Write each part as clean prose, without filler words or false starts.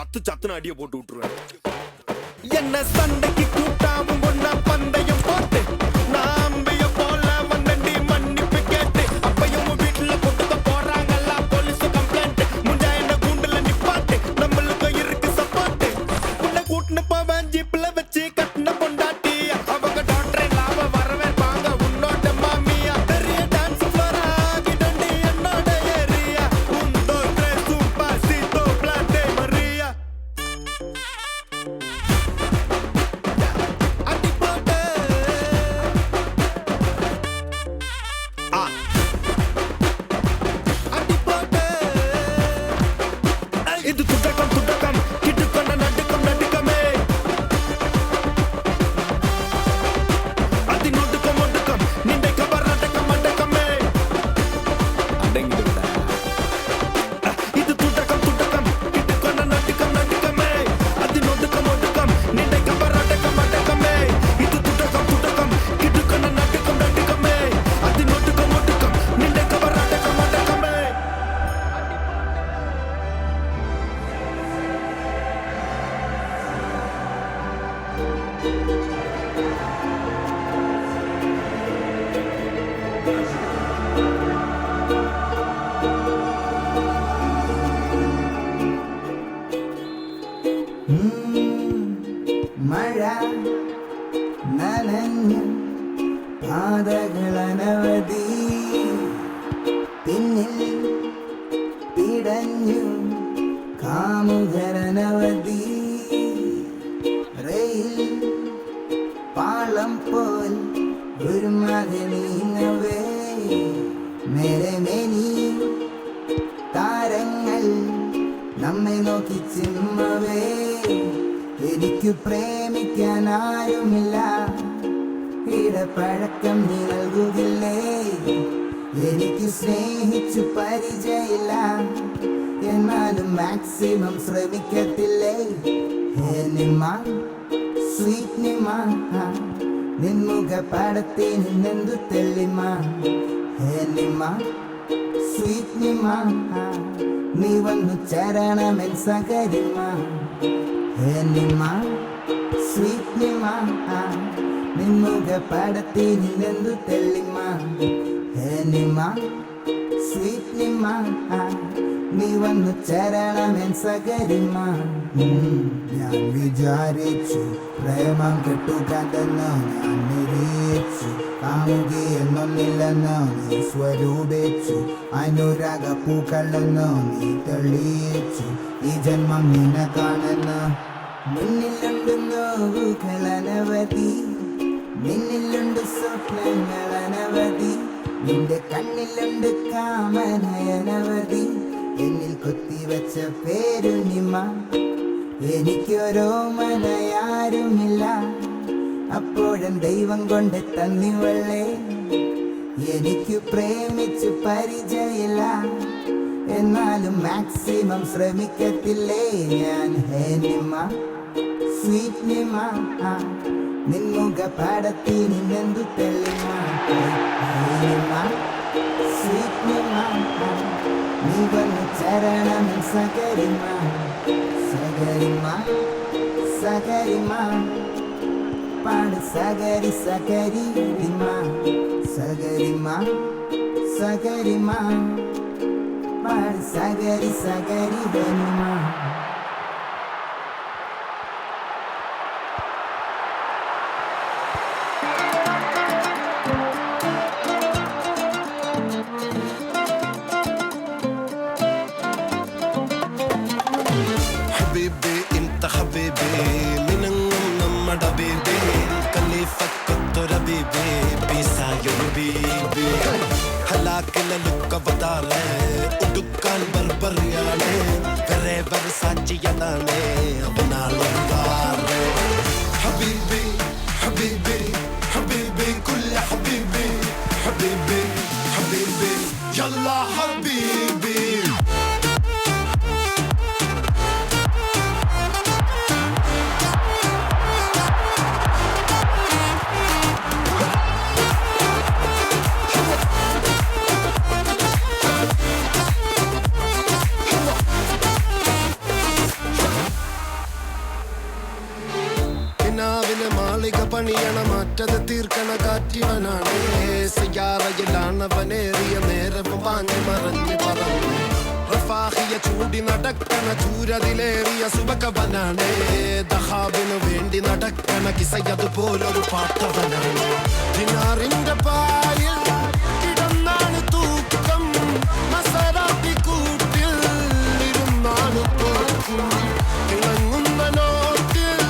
சத்துன்னு அடியை போட்டு விட்டுருவேன். என்ன சண்டைக்கு கூட்டாவும் ஒன்னா பந்தயம் போட்டு நாம்பிய போல வந்தண்டி மன்னிப்பு கேட்டு அப்பையும் வீட்டுல கொண்டு போறாங்கல்ல போலீஸ் கம்ப்ளைண்ட் முஞ்சா என்ன கூண்டுல நிப்பாட்டு நம்மளுக்கு இருக்கு சப்பாட்டு உன்னை கூட்டுன்னு போவேன் ஜீப்ல வச்சு கட்டின பொண்டாட்டி அவங்க டாக்டர் லாப வரவேற்பாங்க உன்னோட மாமியா பெரிய டான்ஸ் ஃப்ளோரா கிடண்டி என்னோட ஏரியா உந்தோ ட்ரெஸ்ஸும் பாசித்தோ பிளாட்டே மரியா இது துடக்கம் கிட்டுக்கொண்ட நடுக்கமே அதி நொடுக்கம் நின்றை கபர் மண்டக்கமே அடங்கிடுவிட இது துடக்கம் கிட்டுக்கொண்ட நடுக்கமே அதி நொடுக்கம் நின்றை கபர் மண்டக்கமே இது துடக்கம் கிட்டுக்கொண்ட நடுக்கமே அதி நொடுக்கம் நின்றை கபர் மண்டக்கமே മഴ നനഞ്ഞ പാതകളനവധി പിന്നിൽ പിടഞ്ഞു കാമുകരനവധി റെയിൽ പാളം പോൽ ഒരു മകനീങ്ങവേ മേരെ മേനി താരങ്ങൾ നമ്മെ നോക്കി ചിമ്മവേ എനിക്ക് പ്രേമിക്കാൻ ആരുമില്ല ഇടപഴക്കം നീ നൽകുകില്ലേ എനിക്ക് സ്നേഹിച്ചു പരിചയമില്ല എന്നാലും മാക്സിമം ശ്രമിക്കത്തില്ലേ ഹേ നിമ്മ സ്വീറ്റ് നിമ്മ നിൻമുഖ പടത്തിൽ നിന്നെന്തു തെളിമ ഹേ നിമ്മ സ്വീറ്റ് നിമ്മ നീ വന്നു ചരണമെൻ സകരിമ ഹേ നിമ്മ സ്വീറ്റ് നിമ്മ നിൻമുഖ പടത്തിൽ നിന്നെന്തു തെളിമ ഹേ നിമ്മ സ്വീറ്റ് നിമ്മ നീ വന്നു ചരണമെൻ സകരിമ ഞാൻ വിചാരിച്ചു പ്രേമം കെട്ടുകണ്ടെന്ന് ഞാൻ നിരീച്ചു കാമുകയെന്നൊന്നില്ലെന്ന് നീ സ്വരൂപിച്ചു അനുരാഗ പൂക്കളെന്ന് നീ തെളിയിച്ചു ഈ ജന്മം നിന്നെ കാണുന്നു മുന്നിലുണ്ട് നോവുകളനവധി നിന്നിലുണ്ട് സ്വപ്നങ്ങളനവധി നിന്റെ കണ്ണിലുണ്ട് കാമനയനവധി എന്നിൽ കൊത്തിവെച്ച പേരു നിമ എനിക്കൊരോ മനയാരുമില്ല അപ്പോഴും ദൈവം കൊണ്ട് തന്നിവളെ എനിക്ക് പ്രേമിച്ചു പരിചയമില്ല എന്നാലും മാക്സിമം ശ്രമിക്കത്തില്ലേ ഞാൻ ഹേ നിമ്മ സ്വീറ്റ് നിമ്മ നിൻമുഖ പടത്തിൽ നിന്നെന്തു തെളിമ ഹേ നിമ്മ സ്വീറ്റ് നിമ്മ നീ വന്നു ചരണം സകരിമ സകരിമ സകരിമ പാട് സകരി സകരിമ സകരിമ സകരിമ പാട് സകരി സകരിമ حبيبي انت حبيبي منهم നമ്മുടെ ബേബി കലീഫക്കത്തൊര ബേബി പീസായൊരു ബേബി ഹലാക്കിലെ ലുക്കവതാറ് ഉടുക്കാൻ ബർബറിയാണ് വെറേവർ സാക്ഷിയതാണ് അവനാളൊരുവാറ് ഹബീബി ഹബീബി ഹബീബി കുല്ല ഹബീബി ഹബീബി ഹബീബി യല്ലാ ഹബീബി കിനാവിലെ മാളിക പണിയണ മാറ്റത് തീർക്കണ കാറ്റിവനാണ് സിയാറയിലാണവനേറിയ നേരവും പാഞ്ഞു മറഞ്ഞു പറന്നു റഫാഹിയ ചൂടി നടക്കണ ചൂരതിലേറിയ സുബകവനാണ് ദഹാബിനു വേണ്ടി നടക്കണ കിസയതുപോലൊരു പാട്ടവനാണ് ദിനാറിന്റെ പായിൽ കിടന്നാണ് തൂക്കം മസറാത്തി കൂട്ടിൽ ഇരുന്നാണ് തോക്കും തിളങ്ങുന്ന നോട്ടിൽ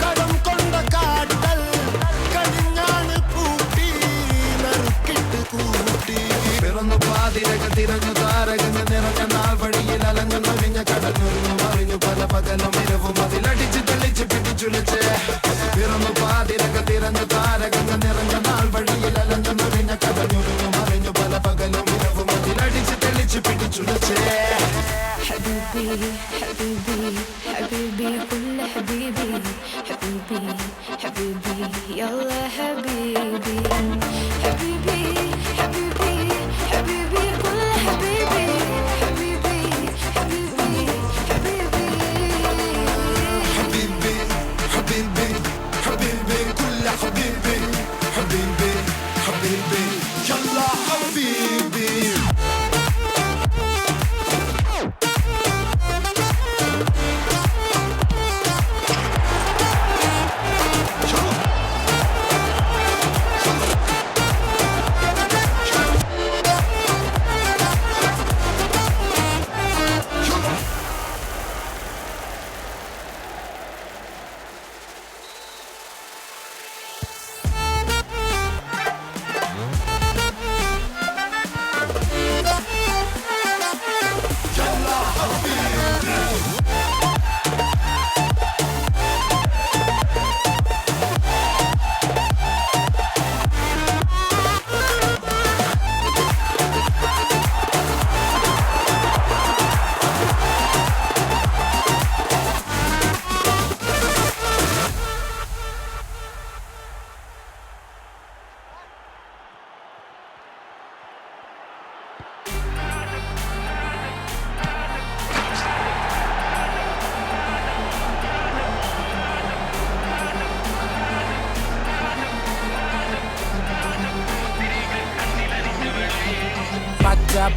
കടം കൊണ്ട കാട്ടൽ കടിഞ്ഞാണ് പൂട്ടി നറുക്കിട്ട് കൂട്ടി പിറന്നു പാതിരക തിരഞ്ഞു താരകങ്ങൾ നിറഞ്ഞ നാൾ വഴിയിൽ അലഞ്ഞു നവിഞ്ഞ കടഞ്ഞൊരുങ്ങു മറിഞ്ഞു പല പകലും ഇരവും അതിലടിച്ച് തെളിച്ച് പിടിച്ചുലച്ച് പിറന്നു പാതിരക തിരഞ്ഞു താരകങ്ങൾ നിറഞ്ഞ നാൾ വഴിയിൽ അലഞ്ഞു നവിഞ്ഞ കടഞ്ഞൊരുങ്ങു മറിഞ്ഞു പല പകലും ഇരവും അതിലടിച്ച് തെളിച്ച് പിടിച്ചുലച്ച് حبيبي حبيبي حبيبي كل حبيبي حبيبي حبيبي يلا حبيبي حبيبي حبيبي حبيبي كل حبيبي حبيبي حبيبي حبيبي حبيبي حبيبي حبيبي كل حبيبي حبيبي حبيبي يلا حبيبي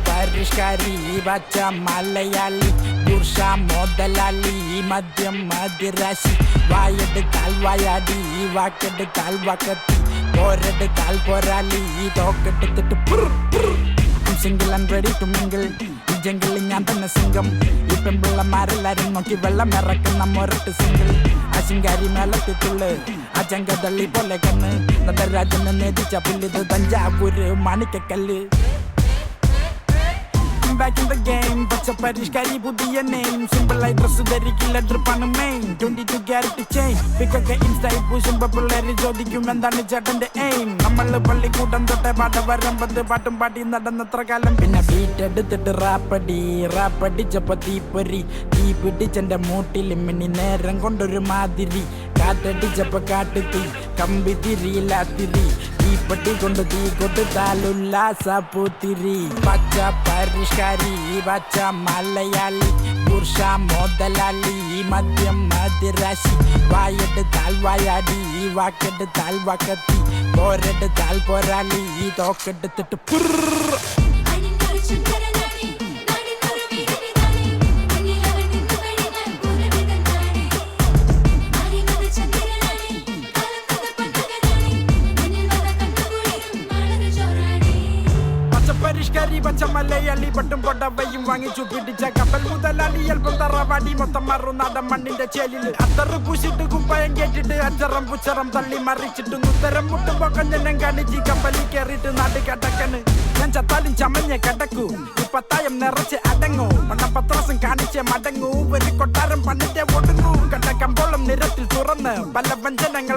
പരിഷ്കാരി വച്ച മലയാളി പുരുഷ മുതലാളി മദ്യം മദിരാശി വായെടുത്താൽ വായാടി വാക്കെടുത്താൽ വാക്കത്തി പോരെടുത്താൽ പോരാളി തോക്കെടുത്തിട്ട് single and ready to mingle ഈ ജംഗിളിൽ ഞാൻ തന്നെ സിംഗം ഈ പെൺപിള്ളമാരെല്ലാരും നോക്കി വെള്ളം ഇറക്കുന്ന മൊരട്ട് സിംഗിൾ ആ ശിങ്കാരി മേളത്തിട്ടുള്ളു ആ ചങ്കതള്ളി പോലെ കണ്ണ് നടരാജനെ നേതിച്ച പുല്ലിത് Thanjavur Manikyakkallu back in the game പച്ച പരിഷ്കാരി പുതിയ നെയിം സിമ്പിൾ ആയി ഡ്രസ് ധരിക്കില്ല ഡ്രിപ്പാണ് മെയിൻ 22 ക്യാരറ്റ് ചെയിൻ പിക്കൊക്കെ ഇൻസ്റ്റൈൽ പൂശുമ്പോ പിള്ളേര് ചോദിക്കും എന്താണ് ചേട്ടന്റെ എയിം നമ്മള് പള്ളിക്കൂട്ടം തൊട്ടേ പാട്ട വരമ്പത്ത് പാട്ടും പാട്ടി നടന്നത്ര കാലം പിന്നെ ബീറ്റ് എടുത്തിട്ട് റാപ്പടിച്ചപ്പോ തീപ്പൊരി തീ പിടിച്ചെന്റെ മൂട്ടിൽ മിന്നി നേരം കൊണ്ടൊരു മാതിരി കാറ്റടിച്ചപ്പോ കാട്ടുതീ കമ്പി തിരിയില്ല തിരി തീപ്പെട്ടി കൊണ്ട് തീ കൊടുത്താലുല്ലാസ പൂത്തിരി പച്ച പരിഷ്കാരി പച്ച മലയാളി പുരുഷ മുതലാളി മദ്യം മദിരാശി വായെടുത്താൽ വായാടി വാക്കെടുത്താൽ വാക്കത്തി പോരെടുത്താൽ പോരാളി തോക്കെടുത്തിട്ട് പരിഷ്കാരി പച്ച മലയാളി പട്ടും പൊടവയും വാങ്ങിച്ചു പിടിച്ച കപ്പൽ മുതലാളി അല്പം തറവാടി മൊത്തം മറു നാടൻ മണ്ണിന്റെ ചേലില് അത്തറ് പൂശിട്ട് കുപ്പായം കേട്ടിട്ട് അച്ചറം പുച്ചറം തള്ളി മറിച്ചിട്ട് ഉത്തരം മുട്ടുമ്പോ കഞ്ഞനം കാണിച്ച് കപ്പലിൽ കയറിയിട്ട് നാട് കടക്കണ് ഞാൻ ചത്താലും ചമഞ്ഞ കടക്കൂ ഈ പത്തായം നിറച്ച് അടങ്ങൂ മണ്ണപ്പത്രാസം കാണിച്ച് മടങ്ങൂ ഒരു കൊട്ടാരം പണിന്റെ ഒടുങ്ങൂ കണ്ട കമ്പോളം നിരത്തിൽ തുറന്ന് പല വ്യഞ്ജനങ്ങൾ